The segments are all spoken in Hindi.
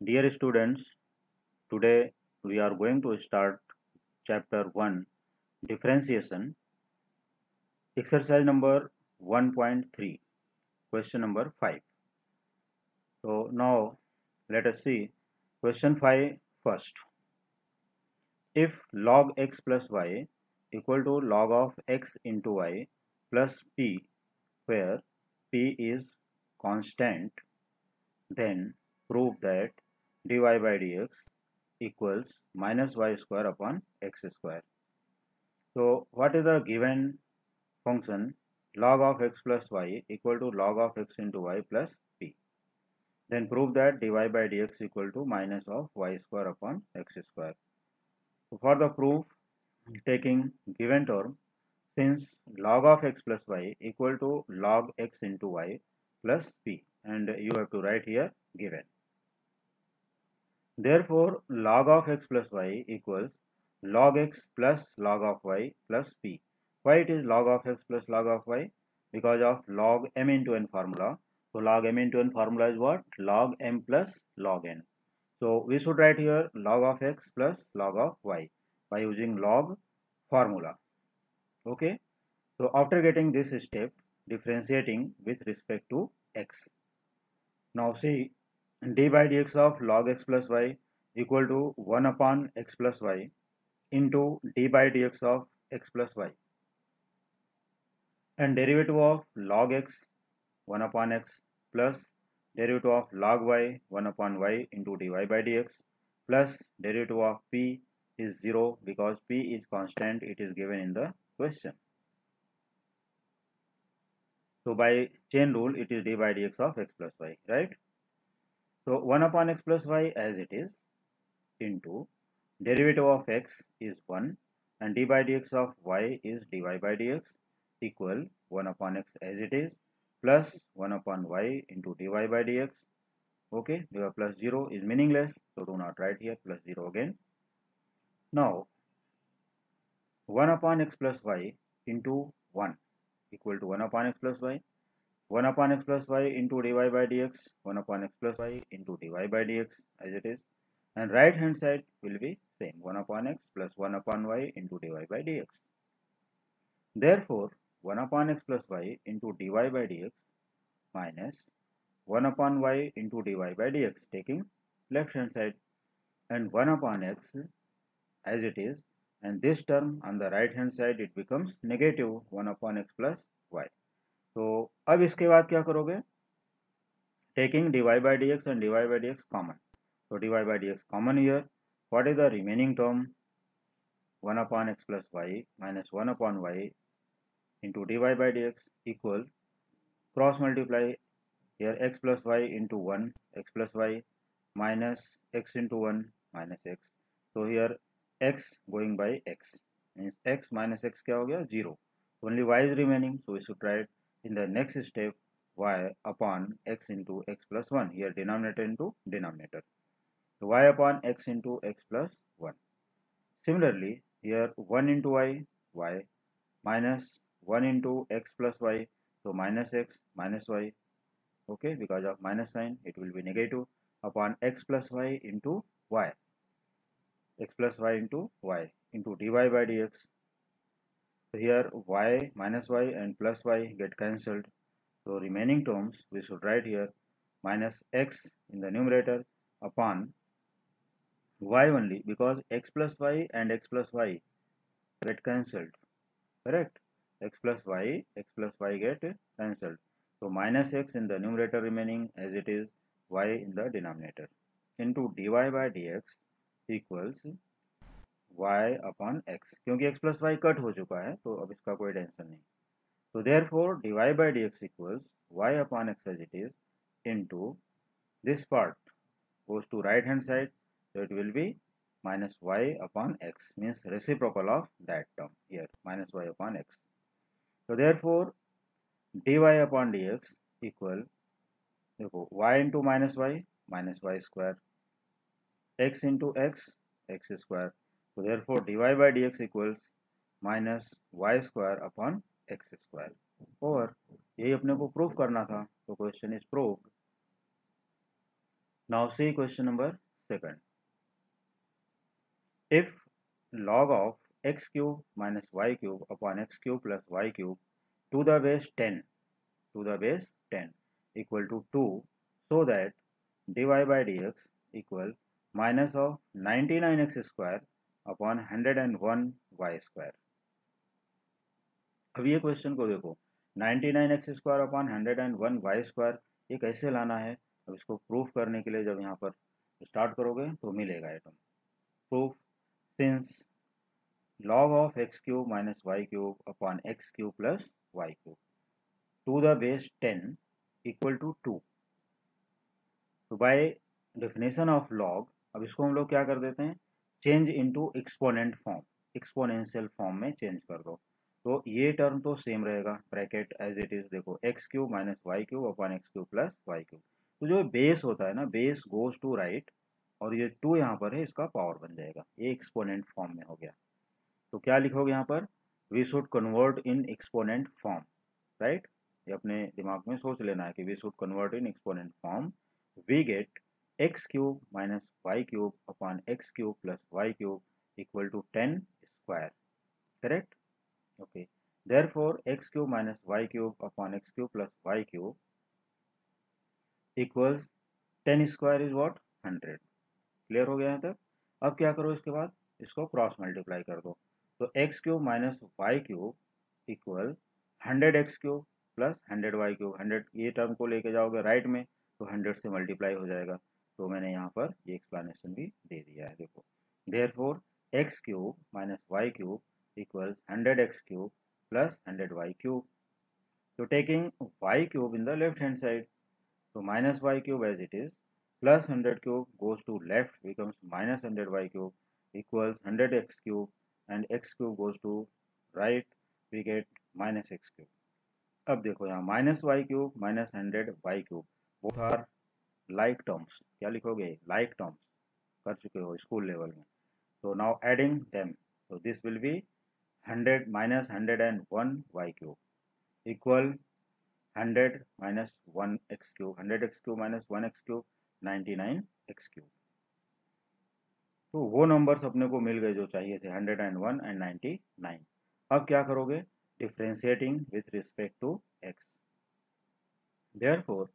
Dear students, today we are going to start chapter 1 differentiation, exercise number 1.3, question number 5. So now let us see question 5 first. If log x plus y equal to log of x into y plus p, where p is constant, then prove that dy by dx equals minus y square upon x square. So what is the given function? Log of x plus y equal to log of x into y plus p. Then prove that dy by dx equal to minus of y square upon x square. So for the proof, taking given term, since log of x plus y equal to log x into y plus p, and you have to write here given. Therefore, log of x plus y equals log x plus log of y plus p. Why it is log of x plus log of y? Because of log m into n formula. So log m into n formula is what? Log m plus log n. So we should write here log of x plus log of y by using log formula. Okay. So after getting this step, differentiating with respect to x. Now see, d by dx of log x plus y equal to 1 upon x plus y into d by dx of x plus y, and derivative of log x 1 upon x plus derivative of log y 1 upon y into dy by dx plus derivative of p is 0 because p is constant, it is given in the question. So by chain rule it is d by dx of x plus y, right? So 1 upon x plus y as it is into derivative of x is 1 and d by dx of y is dy by dx equal 1 upon x as it is plus 1 upon y into dy by dx. Okay, because plus 0 is meaningless, so do not write here plus 0 again. Now 1 upon x plus y into 1 equal to 1 upon x plus y, 1 upon x plus y into dy by dx, 1 upon x plus y into dy by dx as it is, and right hand side will be same 1 upon x plus 1 upon y into dy by dx. Therefore 1 upon x plus y into dy by dx minus 1 upon y into dy by dx, taking left hand side, and 1 upon x as it is, and this term on the right hand side it becomes negative 1 upon x plus y. तो अब इसके बाद क्या करोगे? Taking dy by dx and dy by dx common. So dy by dx common here. What is the remaining term? 1 upon x plus y minus 1 upon y into dy by dx equal, cross multiply here, x plus y into 1, x plus y minus x into 1 minus x. So here x going by x means x minus x क्या हो गया? 0. Only y is remaining, so we should write in the next step y upon x into x plus 1, here denominator into denominator. So y upon x into x plus 1. Similarly here 1 into y, y minus 1 into x plus y, so minus x minus y. Okay, because of minus sign it will be negative upon x plus y into y, x plus y into y into dy by dx. So here y minus y and plus y get cancelled, so remaining terms we should write here minus x in the numerator upon y only, because x plus y and x plus y get cancelled, correct? X plus y get cancelled, so minus x in the numerator remaining as it is, y in the denominator, into dy by dx equals y upon x, क्योंकि x plus y कट हो चुका है तो अब इसका कोई टेंशन नहीं. So therefore dy by dx equals y upon x as it is into this part goes to right hand side, so it will be minus y upon x, means reciprocal of that term here, minus y upon x. So therefore dy upon dx equal, देखो y into minus y square, x into x square. So therefore dy by dx equals minus y square upon x square. और यही अपने को प्रूव करना था, तो question is proved. Now see question number 2. If log of x cube minus y cube upon x cube plus y cube to the base 10 equal to 2, so that dy by dx equal minus of 99x square upon 101 y square. अब ये क्वेश्चन को देखो, 99x square upon 101 Y square ये कैसे लाना है। अब इसको प्रूफ करने के लिए जब यहाँ पर स्टार्ट करोगे तो मिलेगा item. Proof since log of x cube minus y cube upon x cube plus y cube to the base 10 equal to 2. तो बाय डेफिनेशन ऑफ लॉग अब इसको हम लोग क्या कर देते हैं, change into exponent form, exponential form में चेंज कर दो। तो ये टर्म तो सेम रहेगा, ब्रैकेट एज इट इज देखो x cube minus y cube upon x cube plus y cube. तो जो बेस होता है ना, बेस गोज टू राइट और ये 2 यहाँ पर है, इसका पावर बन जाएगा, ये एक्सपोनेंट फॉर्म में हो गया। तो क्या लिखोगे यहाँ पर, we should convert in exponent form, right. ये अपने दिमाग में सोच लेना है कि we should convert in exponent form. We get x cube minus y cube upon x cube plus y cube equal to 10 square, correct. Okay, therefore x cube minus y cube upon x cube plus y cube equals 10 square is what 100। Clear हो गया यहाँ तक। अब क्या करो, इसके बाद इसको क्रॉस मल्टीप्लाई कर दो। तो x cube minus y cube equal 100x cube plus 100y cube. 100 ये टर्म को लेके जाओगे राइट में तो 100 से मल्टीप्लाई हो जाएगा। तो मैंने यहाँ पर ये एक्सप्लेनेशन भी दे दिया है, देखो। Therefore x cube minus y cube equals 100x cube plus 100y cube. तो taking y cube in the left hand side, तो minus y cube as it is plus 100 cube goes to left becomes minus 100y cube equals 100x cube, and x cube goes to right, we get minus x cube. अब देखो यहाँ minus y cube minus 100y cube both are like terms. क्या लिखोगे, लाइक टर्म्स कर चुके हो स्कूल लेवल में। तो नाउ एडिंग देम, तो this will be 100 minus 101y cube equal 100 minus 1x cube, 100x cube minus 1x cube 99x cube. तो वो नंबर्स अपने को मिल गए जो चाहिए थे, 101 एंड 99। अब क्या करोगे, differentiating with respect to x। Therefore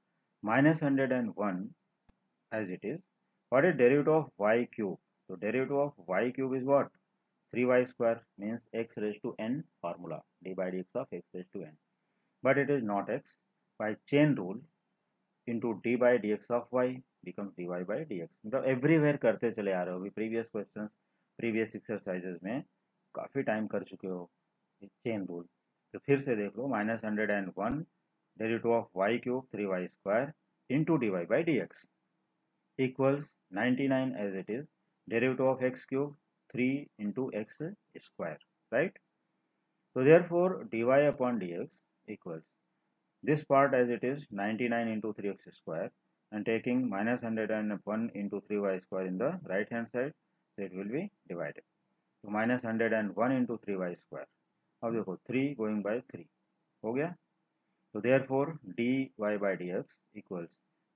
minus 101 as it is, what is derivative of y cube. तो derivative of y cube is what 3y square means x raise to n formula d by dx of x raise to n, but it is not x। By chain rule into d by dx of y becomes dy by dx। मतलब एवरीवेयर करते चले आ रहे हो, अभी प्रीवियस क्वेश्चंस प्रीवियस एक्सरसाइजेज में काफ़ी टाइम कर चुके हो चेन रूल। तो फिर से देख लो, minus 101 derivative of y cube 3y square into d y by d x equals 99 as it is derivative of x cube 3 into x square, right. तो therefore dy upon dx equals this part as it is 99 into 3x square, and taking minus 101 into 3y square in the right hand side, so it will be divided. So minus 101 into 3y square, अब देखो 3 going by 3 हो गया। तो therefore dy by dx equals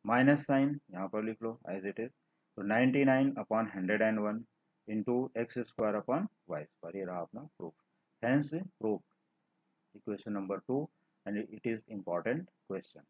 minus sign यहाँ पर लिख लो as it is, तो 99 upon 101 into x square upon y square, ये रहा अपना proof. Hence proof equation number 2 and it is important question.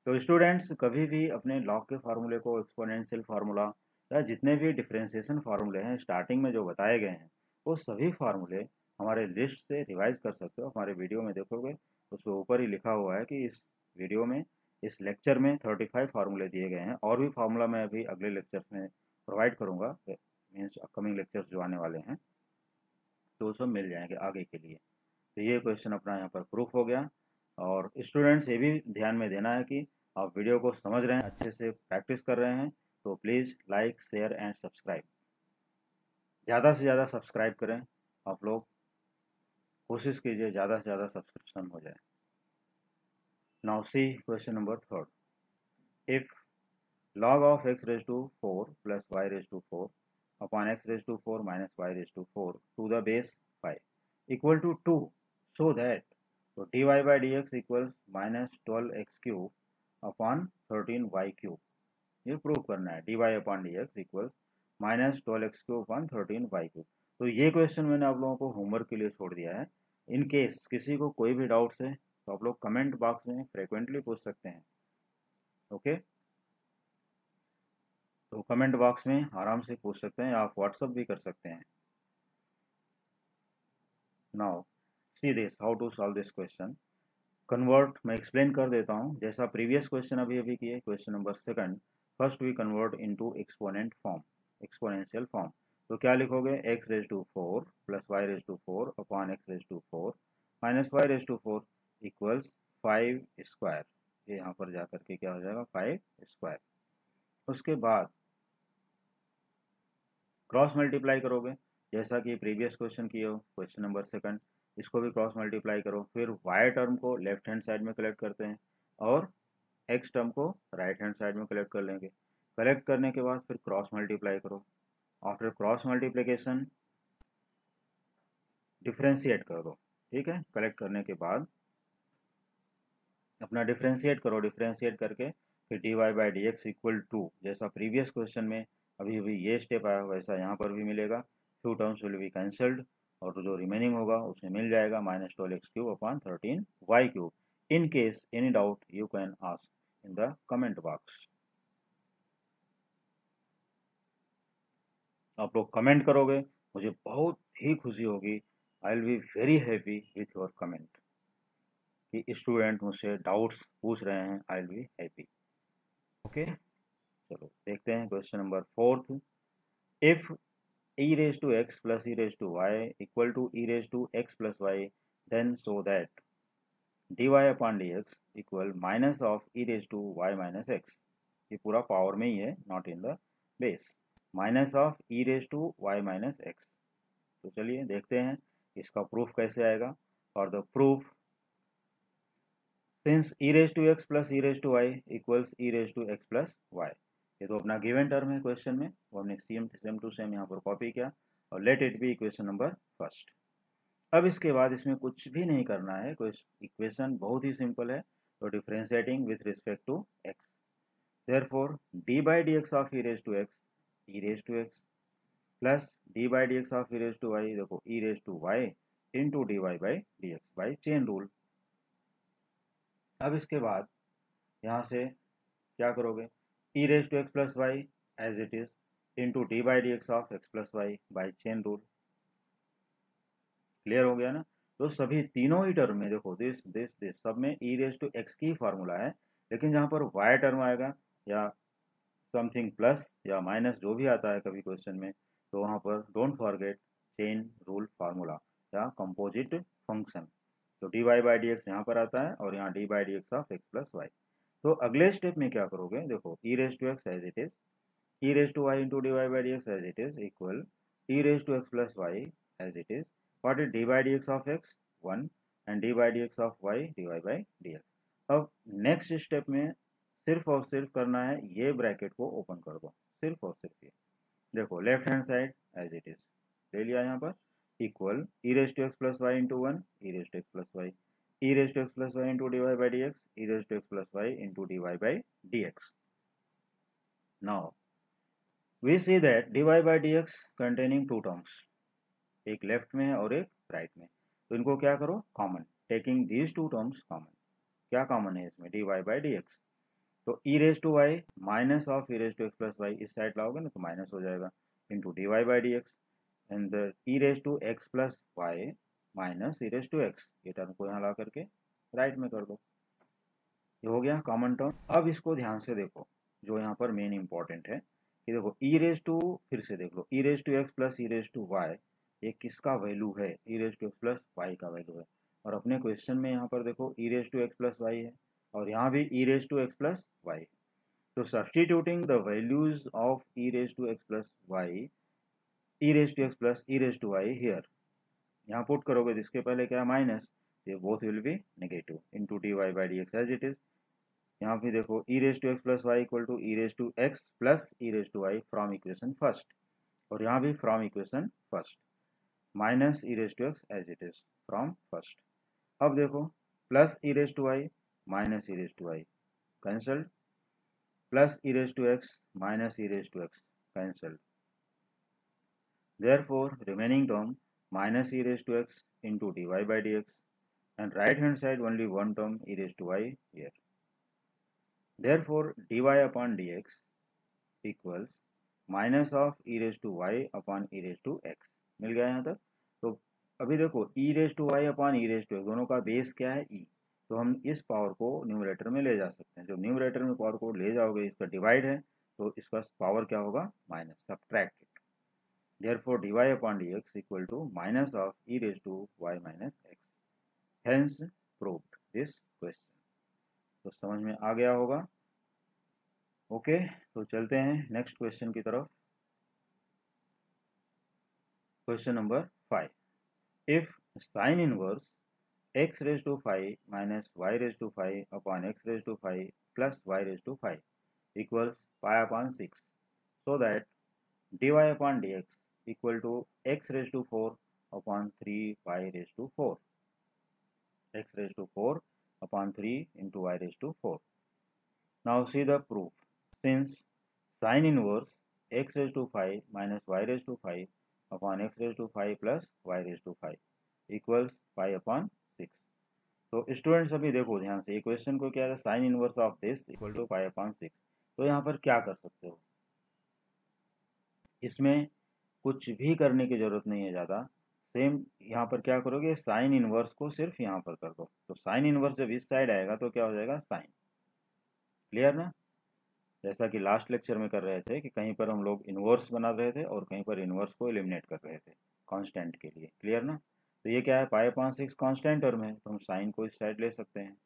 तो स्टूडेंट्स कभी भी अपने लॉग के फार्मूले को, एक्सपोनेंशियल फार्मूला या जितने भी डिफरेंशिएशन फार्मूले हैं स्टार्टिंग में जो बताए गए हैं, वो सभी फार्मूले हमारे लिस्ट से रिवाइज कर सकते हो। हमारे वीडियो में देखोगे उसके ऊपर ही लिखा हुआ है कि इस वीडियो में, इस लेक्चर में 35 फार्मूले दिए गए हैं, और भी फार्मूला मैं अभी अगले लेक्चर्स में प्रोवाइड करूँगा, मीन्स अपकमिंग लेक्चर्स जो आने वाले हैं, तो सब मिल जाएंगे आगे के लिए। तो ये क्वेश्चन अपना यहाँ पर प्रूफ हो गया। और स्टूडेंट्स ये भी ध्यान में देना है कि आप वीडियो को समझ रहे हैं, अच्छे से प्रैक्टिस कर रहे हैं, तो please like share and subscribe, ज़्यादा से ज़्यादा सब्सक्राइब करें आप लोग, कोशिश कीजिए ज़्यादा से ज़्यादा सब्सक्रिप्शन हो जाए। Now C question number 3, if log of x raised to 4 plus y raised to 4 upon x raised to 4 minus y raised to 4 to the base 5 equal to 2, so that तो dy by dx equals minus 12x cube upon 13y cube। ये प्रूव करना है। dy upon D x equal -12x³ 13y³। तो ये क्वेश्चन मैंने आप लोगों को होमवर्क के लिए छोड़ दिया है। इन केस किसी को कोई भी डाउट्स है तो आप लोग कमेंट बॉक्स में फ्रिक्वेंटली पूछ सकते हैं। ओके, तो कमेंट बॉक्स में आराम से पूछ सकते हैं, आप व्हाट्सअप भी कर सकते हैं। Now see this how to solve this question. Convert मैं एक्सप्लेन कर देता हूँ, जैसा प्रीवियस क्वेश्चन अभी अभी किए, question number 2 first we convert into exponent form, exponential form. तो क्या लिखोगे, x⁴ plus y⁴ upon x⁴ minus y⁴ equals 5²। ये यहाँ पर जा करके क्या हो जाएगा, 5²। उसके बाद क्रॉस मल्टीप्लाई करोगे, जैसा कि प्रीवियस क्वेश्चन किए हो, क्वेश्चन नंबर 2, इसको भी क्रॉस मल्टीप्लाई करो। फिर y टर्म को लेफ्ट हैंड साइड में कलेक्ट करते हैं और x टर्म को राइट हैंड साइड में कलेक्ट कर लेंगे। कलेक्ट करने के बाद फिर क्रॉस मल्टीप्लाई करो। आफ्टर क्रॉस मल्टीप्लिकेशन डिफ्रेंशिएट कर दो। ठीक है, कलेक्ट करने के बाद अपना डिफ्रेंशिएट करो। डिफ्रेंशिएट करके फिर dy/dx इक्वल टू, जैसा प्रीवियस क्वेश्चन में अभी अभी ये स्टेप आया वैसा यहाँ पर भी मिलेगा। 2 टर्म्स विल बी कैंसल्ड और जो रिमेनिंग होगा उसमें मिल जाएगा -12x³ upon 13y³। In case any doubt you can ask in the comment box. आप लोग कमेंट करोगे, मुझे बहुत ही खुशी होगी। I will be very happy with your comment कि स्टूडेंट मुझसे डाउट्स पूछ रहे हैं। I will be happy. Okay, चलो देखते हैं question number 4। If e⁻x plus e⁻y equal to e⁻x plus y, then so that dy upon dx equal minus of e⁻y minus x। ये पूरा पावर में ही है, not in the base. Minus of e⁻y minus x। तो चलिए देखते हैं इसका प्रूफ कैसे आएगा। और the proof, since e⁻x plus e⁻y equals e⁻x plus y, ये तो अपना गिवन टर्म है क्वेश्चन में, वो हमने सेम टू सेम यहाँ पर कॉपी किया और late it be equation number 1। अब इसके बाद इसमें कुछ भी नहीं करना है, इक्वेशन बहुत ही सिंपल है। तो differentiating with respect to x, therefore d/dx of e⁻x plus d/dx of e⁻y, देखो e⁻y into dy/dx by chain rule. अब इसके बाद यहाँ से क्या करोगे, e⁻x plus y as it is into d/dx of x plus y by chain rule. Clear हो गया ना। तो सभी तीनों ही टर्म में देखो, दिस सब में e⁻x की फार्मूला है, लेकिन जहाँ पर y टर्म आएगा या समथिंग प्लस या माइनस जो भी आता है कभी क्वेश्चन में, तो वहाँ पर don't forget chain rule formula या कंपोजिट फंक्शन। तो dy/dx यहाँ पर आता है और यहाँ d/dx of x plus y. तो अगले स्टेप में क्या करोगे, देखो e⁻x as it is, e⁻y into dy/dx as it is equal e⁻x plus y as it is. What is d/dx of x 1 and d/dx of y dy/dx। अब नेक्स्ट स्टेप में सिर्फ और सिर्फ करना है, ये ब्रैकेट को ओपन कर दो, सिर्फ और सिर्फ ये। देखो left hand side as it is ले लिया यहाँ पर, equal e⁻x plus y into 1 e⁻x plus y, e⁻x plus y into dy/dx e⁻x plus y into dy/dx। Now we see that dy/dx containing 2 terms, एक लेफ्ट में है और एक राइट में। तो इनको क्या करो, common, taking these 2 terms common. क्या कॉमन है इसमें, dy/dx। तो e⁻y minus of e⁻x plus y इस साइड लाओगे ना तो माइनस हो जाएगा, into dy/dx and e⁻x plus y minus e⁻x, ये टर्म को यहाँ ला करके राइट में कर दो। ये हो गया कॉमन टर्म। अब इसको ध्यान से देखो, जो यहाँ पर मेन इंपॉर्टेंट है कि देखो फिर से देख लो e⁻x प्लस e⁻y, ये किसका वैल्यू है, e⁻x प्लस वाई का वैल्यू है। और अपने क्वेश्चन में यहाँ पर देखो e⁻x प्लस वाई है और यहाँ भी e⁻x प्लस वाई। तो substituting the values of e⁻x plus y, e⁻x plus e⁻y here, यहाँ पुट करोगे जिसके पहले क्या माइनस, ये both will be negative into dy/dx as it is. यहाँ भी देखो e⁻x plus y equal to e⁻x plus e⁻y from equation first, और यहाँ भी from equation first, minus e⁻x as it is from first. अब देखो plus e⁻y minus e⁻y cancelled, plus e raised to x minus e raised to x cancelled. Therefore, remaining term minus e raised to x into dy by dx, and right hand side only one term e raised to y here. Therefore, dy upon dx equals minus of e raise to y upon e raise to x. मिल गया यहाँ तक. तो अभी देखो e raise to y upon e raise to x दोनों का बेस क्या है ई, तो हम इस पावर को न्यूमरेटर में ले जा सकते हैं. जब न्यूमरेटर में पावर को ले जाओगे इसका डिवाइड है तो इसका पावर क्या होगा minus, subtract it. Therefore dy upon dx equal to minus of e raise to y minus x. Hence proved this question. तो समझ में आ गया होगा. ओके तो चलते हैं नेक्स्ट क्वेश्चन की तरफ. Question number 5. If sine inverse x raise to 5 minus y raise to 5 upon x raise to 5 plus y raise to 5 equals pi upon 6, so that dy upon dx equal to x raise to 4 upon 3 y raise to 4. x raise to 4 upon 3 into y raise to 4. Now see the proof. Since sin inverse x raised to 5 minus y raised to 5 upon x raised to 5 plus y raised to 5 equals 5 upon 6. तो स्टूडेंट्स अभी देखो ध्यान से, इक्वेशन को क्या है, sine inverse of this equal to 5 upon 6. तो यहाँ पर क्या कर सकते हो, इसमें कुछ भी करने की जरूरत नहीं है ज़्यादा. सेम यहाँ पर क्या करोगे, साइन इनवर्स को सिर्फ यहाँ पर कर दो. तो साइन इनवर्स जब इस साइड आएगा तो क्या हो जाएगा साइन. क्लियर ना. जैसा कि लास्ट लेक्चर में कर रहे थे कि कहीं पर हम लोग इन्वर्स बना रहे थे और कहीं पर इन्वर्स को एलिमिनेट कर रहे थे कांस्टेंट के लिए. क्लियर ना. तो ये क्या है, पाई अपॉन 6 कांस्टेंट टर्म है तो हम साइन को इस साइड ले सकते हैं,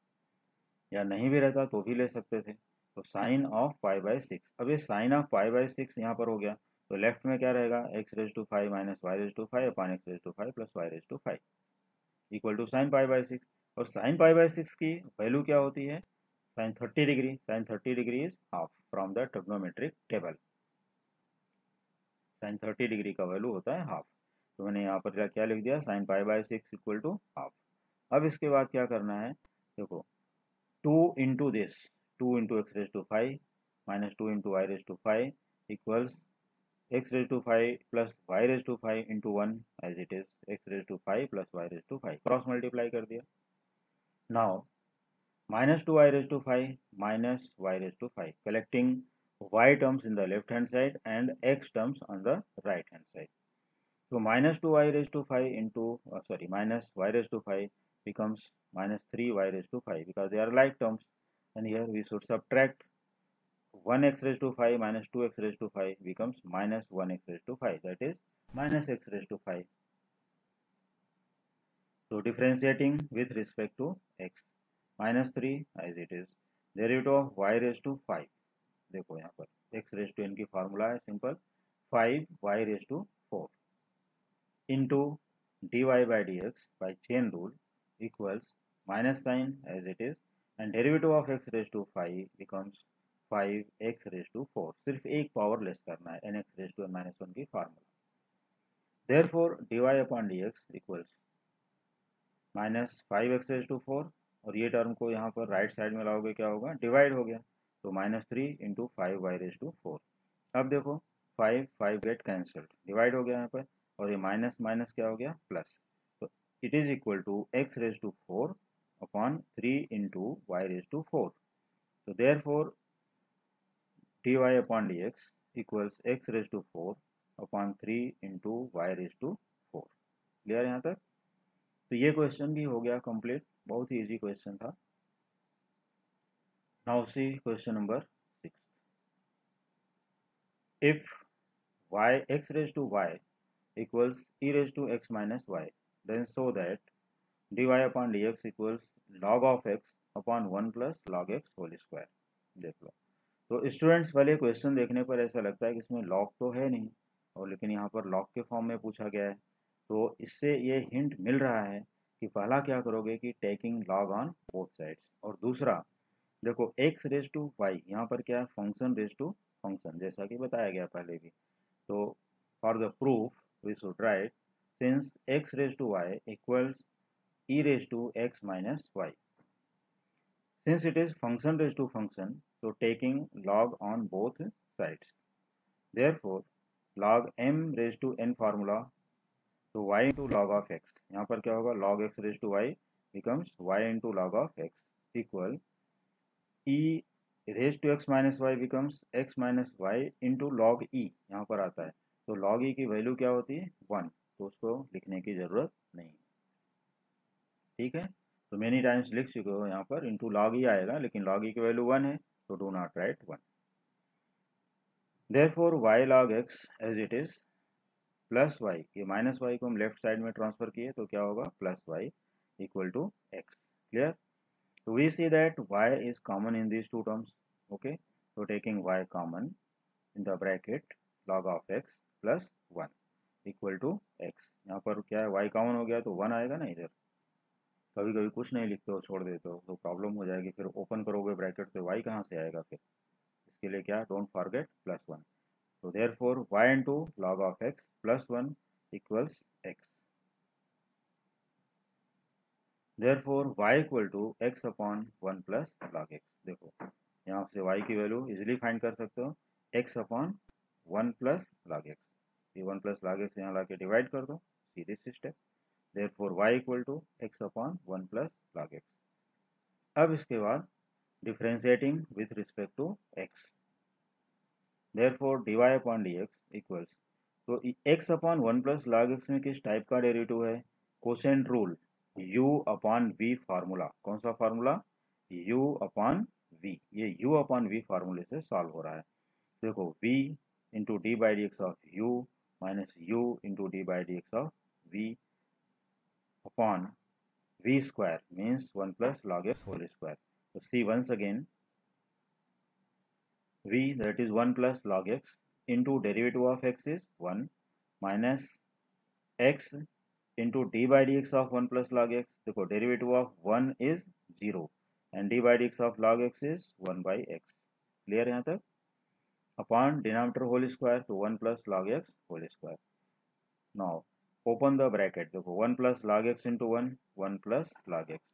या नहीं भी रहता तो भी ले सकते थे. तो साइन ऑफ पाई बाई 6. अब ये साइन ऑफ पाई बाई 6 यहाँ पर हो गया तो लेफ्ट में क्या रहेगा, x raise to 5 minus y raise to 5 upon x raise to 5 plus y raise to 5 equal to sine pi by 6. और साइन पाई बाई 6 की वैल्यू क्या होती है, sin 30 degree. Sin 30 degree is half from the trigonometric table. sin 30 degree का वैल्यू होता है हाफ. तो मैंने यहाँ पर क्या लिख दिया, sin pi by 6 equal to half. अब इसके बाद क्या करना है, देखो 2 into this, 2 into x raise to 5 minus 2 into y raise to 5 equals x raise to 5 plus y raise to 5 into 1 as it is x raise to 5 plus y raise to 5. Cross multiply कर दिया. Now minus 2y raised to 5 minus y raised to 5, collecting y terms in the left hand side and x terms on the right hand side. So minus 2y raised to 5 into minus y raised to 5 becomes minus 3y raised to 5 because they are like terms, and here we should subtract 1x raised to 5 minus 2x raised to 5 becomes minus 1x raised to 5, that is minus x raised to 5. So differentiating with respect to x, minus 3 as it is, derivative of y raise to 5. देखो यहाँ पर x रेज टू n की फार्मूला है simple, 5 y raise to 4 into dy by dx by chain rule equals minus sign as it is, and derivative of x raised to 5 becomes 5x raised to 4. सिर्फ एक पावर लेस करना है, nx raised to n minus 1 की formula. therefore dy upon dx equals minus 5x raised to 4, और ये टर्म को यहाँ पर राइट साइड में लाओगे क्या होगा, डिवाइड हो गया तो minus 3 into 5y raise to 4. अब देखो 5 गेट कैंसल्ड, डिवाइड हो गया यहाँ पर, और ये माइनस माइनस क्या हो गया प्लस. तो it is equal to x raise to 4 upon 3 into y raise to 4. तो therefore dy upon dx equals x raise to 4 upon 3 into y raise to 4. Clear यहाँ तक. तो ये क्वेश्चन भी हो गया कंप्लीट, बहुत ही इजी क्वेश्चन था. Now C question number 6. If y x raise to y equals e raise to x minus y, then so that dy upon dx equals log of x upon 1 plus log x whole square. देख लो. तो स्टूडेंट्स पहले क्वेश्चन देखने पर ऐसा लगता है कि इसमें लॉग तो है नहीं, और लेकिन यहाँ पर लॉग के फॉर्म में पूछा गया है. तो इससे ये हिंट मिल रहा है कि पहला क्या करोगे कि taking log on both sides, और दूसरा देखो x रेज टू वाई, यहाँ पर क्या है फंक्शन रेज टू फंक्शन, जैसा कि बताया गया पहले भी. तो for the proof we should write since x raise to y equals e raise to x minus y. Since it is function raised to function, so taking log on both sides. Therefore, log m raised to n formula, तो y into log of x, यहाँ पर क्या होगा, log x raised to y becomes y into log of x equal e raised to x minus y becomes x minus y into log e, यहाँ पर आता है, तो log e की वैल्यू क्या होती है 1, तो उसको लिखने की ज़रूरत नहीं, ठीक है। तो मेनी टाइम्स लिख चुके हो यहाँ पर इंटू लॉग ई आएगा, लेकिन लॉग ई की वैल्यू 1 है, तो do not write 1। Therefore y log x as it is plus y, ये माइनस वाई को हम लेफ्ट साइड में ट्रांसफर किए तो क्या होगा plus y equal to x. Clear? तो we see that y is common in these two terms. Okay, तो taking y common in the bracket log of x plus 1 equal to x. यहाँ पर क्या है, y कॉमन हो गया तो 1 आएगा ना इधर। कभी कभी कुछ नहीं लिखते हो, छोड़ देते हो, तो प्रॉब्लम हो जाएगी, फिर ओपन करोगे ब्रैकेट तो y कहाँ से आएगा फिर। इसके लिए क्या, डोंट फॉरगेट प्लस 1। तो therefore y into log of x plus 1 equals x। Therefore y equal to x upon 1 plus log x। देखो यहाँ से y की वैल्यू इजिली फाइंड कर सकते हो, x upon 1 plus log x। ये 1 प्लस लॉग x यहाँ ला के डिवाइड कर दो, सीधे से step. Therefore y equal to x upon 1 plus log x। अब इसके बाद differentiating with respect to x, therefore dy upon dx equals, तो x upon 1 plus log x में किस टाइप का डेरिवेटिव है, quotient rule, u upon v formula. कौन सा फार्मूला, u अपॉन v, ये u अपॉन v फार्मूले से सॉल्व हो रहा है। देखो v into d by d x of u minus u into d by d x of v upon v square means 1 plus log x whole square. So see once again, v that is 1 plus log x into derivative of x is 1 minus x into d by dx of 1 plus log x. देखो derivative of 1 is 0 and d by dx of log x is 1 by x. Clear यहाँ तक? Upon denominator whole square तो 1 plus log x whole square. Now open the bracket, देखो 1 plus log x into 1, 1 plus log x,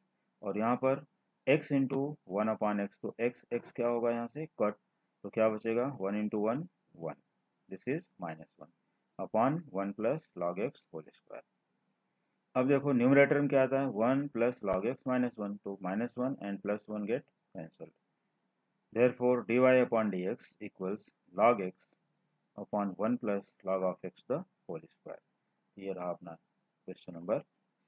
और यहाँ पर x इंटू 1 अपॉन एक्स, तो x क्या होगा यहाँ से कट, तो क्या बचेगा 1 into 1 1, this is minus 1 upon 1 plus log x whole square. अब देखो न्यूमरेटर में क्या आता है 1 प्लस लॉग एक्स माइनस 1, तो minus 1 and plus 1 get cancelled. Therefore dy upon dx equals log x upon 1 plus log of x the whole square. ये रहा अपना क्वेश्चन नंबर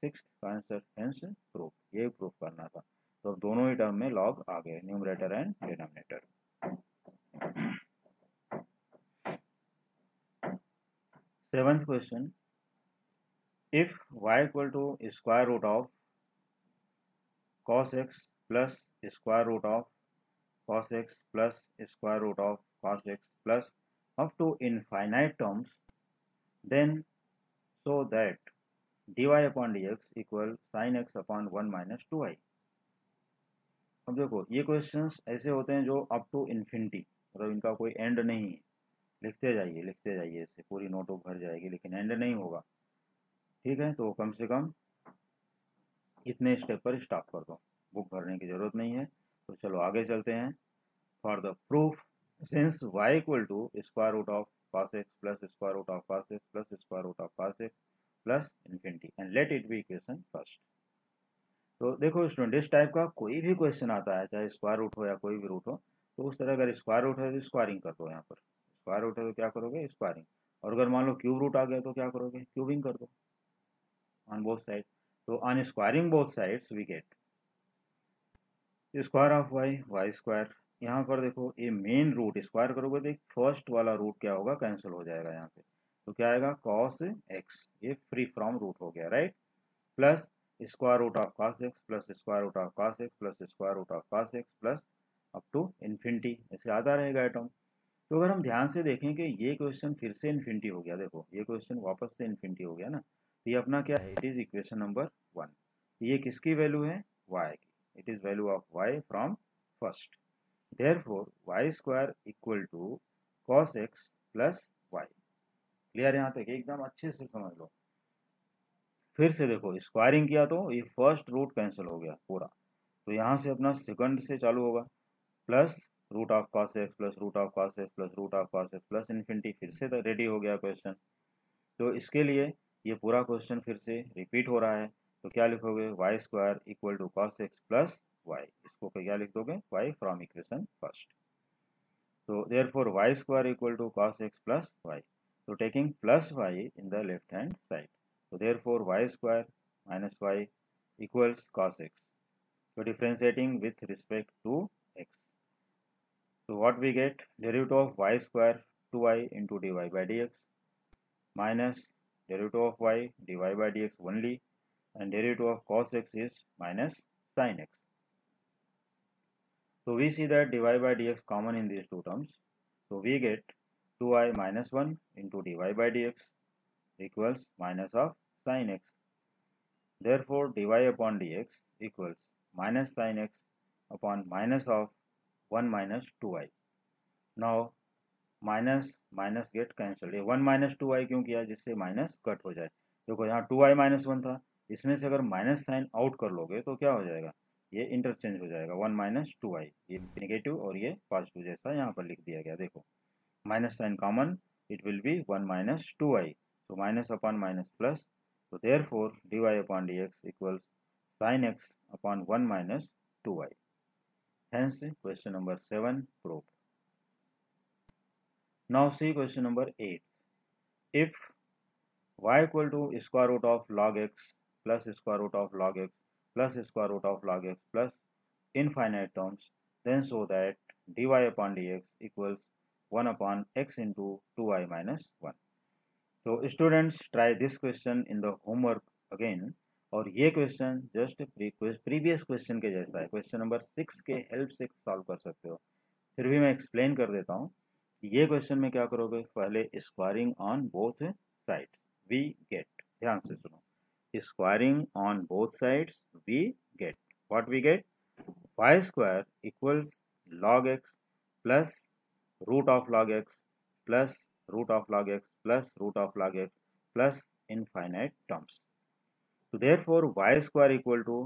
6 का आंसर, हेंस प्रूफ, ये प्रूफ करना था। तो अब दोनों ही टर्म में लॉग आ गए, numerator and denominator. Seventh question, if y equal to square root of cos x plus square root of cos x plus square root of cos x plus up to infinite terms, then so that dy upon dx equal sine x upon 1 minus 2i। अब देखो ये क्वेश्चंस ऐसे होते हैं जो अप टू इन्फिनिटी, मतलब इनका कोई एंड नहीं है, लिखते जाइए इससे पूरी नोटबुक भर जाएगी, लेकिन एंड नहीं होगा, ठीक है। तो कम से कम इतने स्टेप पर स्टॉप कर दो, बुक भरने की ज़रूरत नहीं है। तो चलो आगे चलते हैं। For the proof, since y equal to square root of cos x plus square root of cos x plus square root of cos x plus infinity and let it be equation first. तो देखो स्टूडेंट, इस टाइप का कोई भी क्वेश्चन आता है, चाहे स्क्वायर रूट हो या कोई भी रूट हो, तो उस तरह अगर स्क्वायर रूट है तो स्क्वायरिंग कर दो। यहाँ पर स्क्वायर रूट है तो क्या करोगे, स्क्वायरिंग, और अगर मान लो क्यूब रूट आ गया तो क्या करोगे, क्यूबिंग कर दो ऑन बोथ साइड। तो on squaring both sides we get square of y square. यहाँ पर देखो ये मेन रूट स्क्वायर करोगे तो एक फर्स्ट वाला रूट क्या होगा, कैंसिल हो जाएगा यहाँ से, तो क्या आएगा कॉस एक्स, ये फ्री फ्रॉम रूट हो गया, right, plus square root of cos x plus square root of cos x plus square root of cos x plus up to infinity, ऐसे आता रहेगा आइटम। तो अगर हम ध्यान से देखें कि ये क्वेश्चन फिर से इन्फिनिटी हो गया, देखो ये क्वेश्चन वापस से इन्फिनिटी हो गया ना, तो ये अपना क्या है, इट इज इक्वेशन नंबर 1। ये किसकी वैल्यू है, y की, it is value of y from first. Therefore y square equal to cos x plus y। Clear यहाँ तक, एकदम अच्छे से समझ लो। फिर से देखो स्क्वायरिंग किया तो ये फर्स्ट रूट कैंसिल हो गया पूरा, तो यहाँ से अपना सेकंड से चालू होगा, plus root of cos x plus root of cos x plus root of cos x plus infinity, फिर से रेडी हो गया क्वेश्चन। तो इसके लिए ये पूरा क्वेश्चन फिर से रिपीट हो रहा है, तो क्या लिखोगे, y square equal to cos x plus y, इसको क्या लिख दोगे, y from equation first. So therefore y square equal to cos x plus y. So taking plus y in the left hand side. So therefore y square minus y equals cos x. So differentiating with respect to x. So what we get, derivative of y square 2y into dy by dx minus derivative of y dy by dx only, and derivative of cos x is minus sin x. So we see that dy by dx common in these two terms. So we get 2i minus 1 into dy by dx equals minus of sin x. Therefore dy upon dx equals minus sin x upon minus of 1 minus 2i. Now minus minus get cancel, ये 1 माइनस 2i क्यों किया, जिससे माइनस कट हो जाए। देखो यहाँ 2i माइनस 1 था, इसमें से अगर माइनस साइन आउट कर लोगे तो क्या हो जाएगा, ये इंटरचेंज हो जाएगा, 1 माइनस 2i, ये नेगेटिव और ये पॉजिटिव जैसा यहाँ पर लिख दिया गया। देखो minus sine common, it will be 1 minus 2i, तो माइनस अपॉन माइनस प्लस, तो therefore dy upon dx equals sin x upon 1 minus 2i। Hence question number 7 proved. Now see question number 8. If y equal to square root of log x plus square root of log x plus square root of log x plus infinite terms, then show that dy upon dx equals 1 upon x into 2i minus 1. So students, try this question in the homework again. और ये क्वेश्चन जस्ट प्रीवियस क्वेश्चन के जैसा है, क्वेश्चन नंबर 6 के हेल्प से सॉल्व कर सकते हो। फिर भी मैं एक्सप्लेन कर देता हूँ। ये क्वेश्चन में क्या करोगे, पहले squaring on both sides we get, ध्यान से सुनो, squaring on both sides we get, what we get, y square equals log x plus root of log x plus root of log x plus root of log x plus infinite terms. तो therefore y square equal to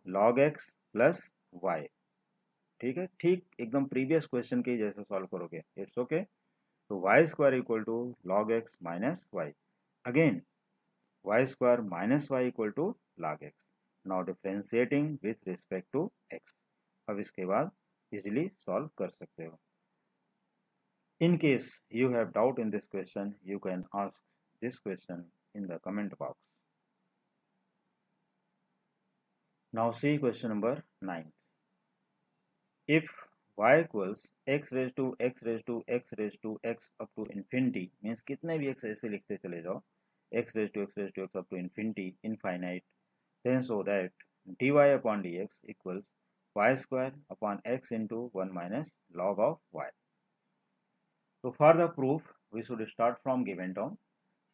log x plus y, ठीक है, ठीक एकदम प्रीवियस क्वेश्चन के जैसे सॉल्व करोगे, इट्स ओके। तो y square equal to log x minus y, again y square minus y equal to log x, now differentiating with respect to x. अब इसके बाद इजिली सॉल्व कर सकते हो। In case you have doubt in this question, you can ask this question in the comment box. Now see question number 9. If y equals x raised to x raised to x raised to x up to infinity, means कितने भी x ऐसे लिखते चले जाओ, x raised to x raised to x up to infinity, infinite, then so that dy upon dx equals y square upon x into 1 minus log of y. So for the proof, we should start from given term.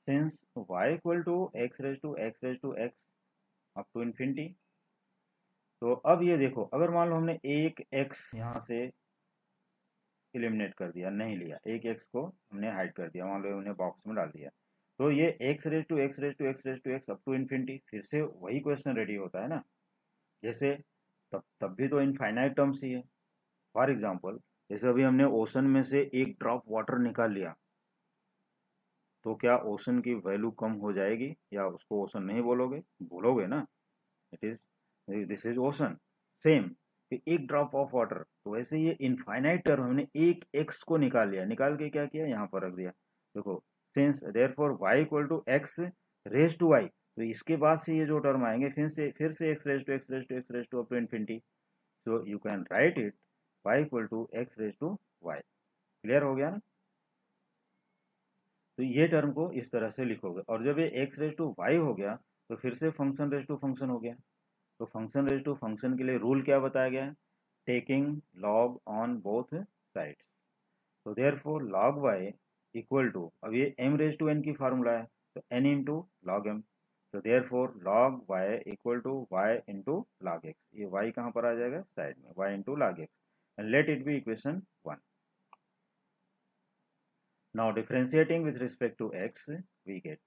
Since y equal to x raised to x raised to x up to infinity, तो अब ये देखो, अगर मान लो हमने एक x यहाँ से एलिमिनेट कर दिया, नहीं लिया, एक x को हमने हाइड कर दिया, मान लो हमने बॉक्स में डाल दिया, तो ये x raise to x raise to x raise to x up to infinity, फिर से वही क्वेश्चन रेडी होता है ना, जैसे तब भी तो इनफाइनाइट टर्म्स ही है। फॉर एग्जाम्पल, जैसे अभी हमने ओशन में से एक ड्रॉप वाटर निकाल लिया, तो क्या ओशन की वैल्यू कम हो जाएगी, या उसको ओशन नहीं बोलोगे, भूलोगे ना, it is this is ocean. Same कि एक ड्रॉप ऑफ वाटर, तो वैसे ये इनफाइनाइट टर्म हमने एक एक्स को निकाल लिया, निकाल के क्या किया, यहाँ पर रख दिया। देखो since therefore y equal to x raise to y, तो इसके बाद से ये जो टर्म आएंगे फिर से x raise to x raise to x raise to up to infinity, so you can write it y equal to x raise to y. Clear हो गया ना। तो ये टर्म को इस तरह से लिखोगे, और जब ये एक्स रेज टू वाई हो गया तो फिर से फंक्शन रेज टू फंक्शन हो गया। तो फंक्शन रेज टू फंक्शन के लिए रूल क्या बताया गया है, taking log on both sides. तो therefore log y equal to, अब ये एम रेज टू एन की फार्मूला है, तो एन इंटू लॉग एम, तो therefore log y equal to y into log x, ये वाई कहाँ पर आ जाएगा, साइड में, y into log x, and let it be equation 1। Now differentiating with respect to x, we get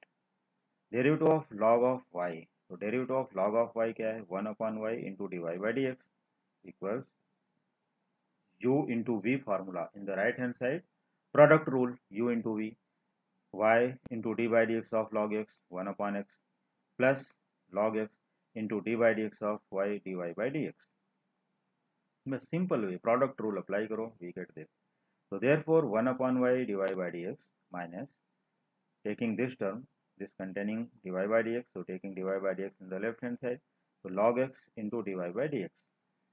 derivative of log of y तो derivative of log of y क्या है, 1/y into d y by d x equals u into v formula in the right hand side, product rule u into v, y into d by dx of log x 1 upon x plus log x into d by dx of y dy by dx. बस simple way product rule apply करो, we get this. So therefore 1 upon y dy by dx minus taking this term, this containing dy by dx, so taking dy by dx in the left hand side, so log x into dy by dx.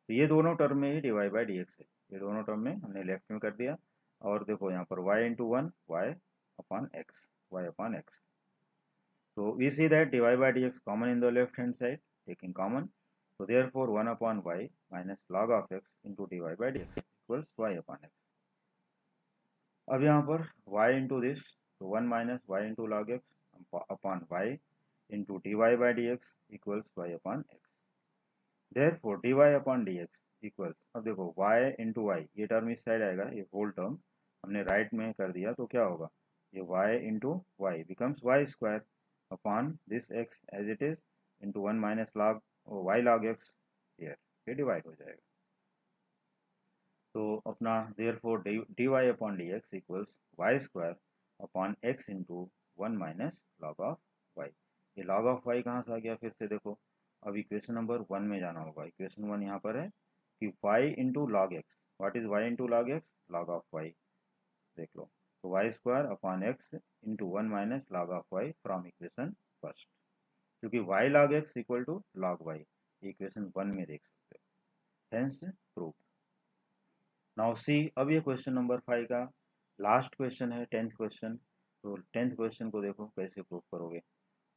तो ये दोनों टर्म में ही dy by dx है, ये दोनों टर्म में हमने लेफ्ट में कर दिया. और देखो यहाँ पर y into 1 y upon x. So we see that dy by dx common in the left hand side, taking common. So therefore 1 upon y minus log of x into dy by dx equals y upon x. अब यहाँ पर y into this, so 1 minus y into log x upon y into dy by dx equals y upon x. Therefore dy upon dx equals, अब देखो y into y, ये टर्म इस साइड आएगा, ये होल टर्म हमने राइट में कर दिया, तो क्या होगा, ये y into y becomes y square upon this x as it is into 1 minus log y log x here, ये डिवाइड हो जाएगा. तो अपना therefore dy upon dx equals y square upon x into 1 minus log of y. ये log of y कहाँ से आ गया, फिर से देखो, अब इक्वेशन नंबर 1 में जाना होगा. इक्वेशन 1 यहाँ पर है कि y into log x, what is y into log x, log of y, देख लो. तो y square upon x into 1 minus log of y from equation first, क्योंकि y log x equal to log y, equation 1 में देख सकते हो. Hence proof. नाउ सी, अब ये क्वेश्चन नंबर 5 का लास्ट क्वेश्चन है, 10th क्वेश्चन. तो 10th क्वेश्चन को देखो कैसे प्रूफ करोगे.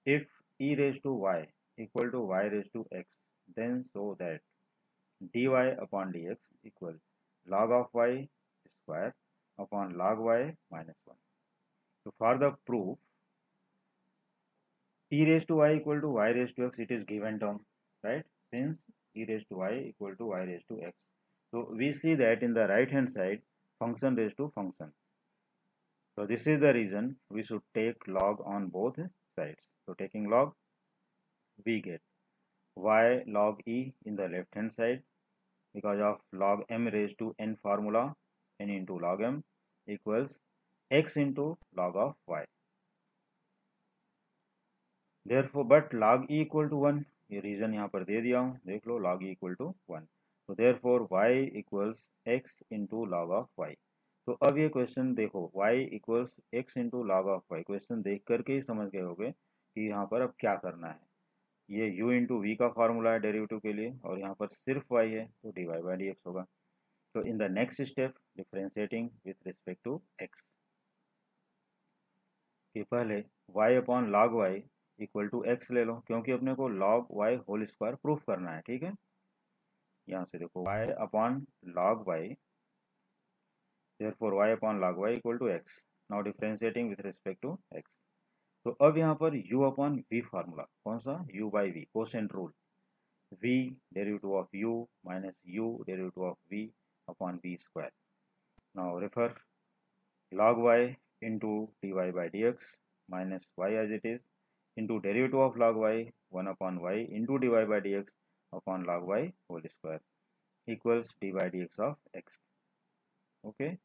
If e raise to y equal to y raise to x, then so that dy upon dx equal log of y square upon log y minus 1. So for the proof, e raised to y equal to y raised to x, it is given term, right? Since e raised to y equal to y raised to x, so we see that in the right hand side, function raised to function. So this is the reason we should take log on both sides. So taking log, we get y log e in the left hand side because of log m raised to n formula, n into log m equals x into log of y. Therefore but log e equal to 1, ये रीजन यहाँ पर दे दिया हूँ, देख लो, log e equal to 1. तो therefore y equals x into log of y. तो अब ये क्वेश्चन देखो, y equals x into log of y, question देख करके ही समझ गए होगे कि यहाँ पर अब क्या करना है. ये u into v का फॉर्मूला है डेरिवेटिव के लिए, और यहाँ पर सिर्फ y है, तो dy by dx होगा. तो in the next step differentiating with respect to x, कि पहले y upon log y equal to x ले लो, क्योंकि अपने को log y whole square proof करना है. ठीक है, यहाँ से देखो y upon log y, therefore y upon log y equal to x. Now differentiating with respect to x. तो अब यहाँ पर u अपॉन v फार्मूला, कौन सा, u by v, quotient rule, v derivative of u minus u derivative of v upon v square. Now refer log y into dy by dx minus y as it is into derivative of log y 1 upon y into dy by dx upon log y whole square equals d by dx of x. Okay,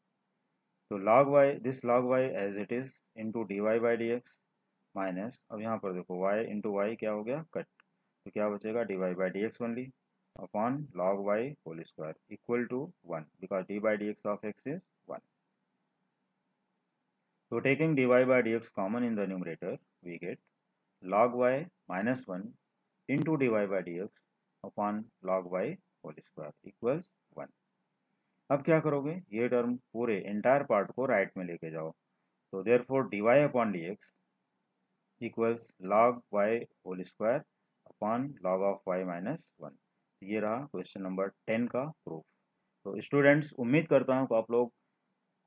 so log y, this log y as it is into dy by dx minus, अब यहाँ पर देखो y into y क्या हो गया, कट, तो क्या बचेगा, dy by dx only upon log y whole square equal to 1 because d by dx of x is 1. So taking dy by dx common in the numerator, we get log y minus 1 into dy by dx upon log y whole square equals 1. अब क्या करोगे, ये टर्म पूरे एंटायर पार्ट को राइट में लेके जाओ. तो therefore dy upon dx equals log y whole square upon log of y minus 1. ये रहा क्वेश्चन नंबर 10 का प्रूफ. तो स्टूडेंट्स, उम्मीद करता हूँ कि आप लोग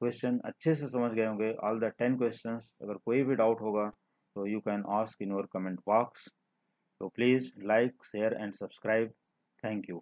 क्वेश्चन अच्छे से समझ गए होंगे, ऑल द 10 क्वेश्चंस. अगर कोई भी डाउट होगा तो you can ask in your comment box. So please like, share and subscribe. Thank you.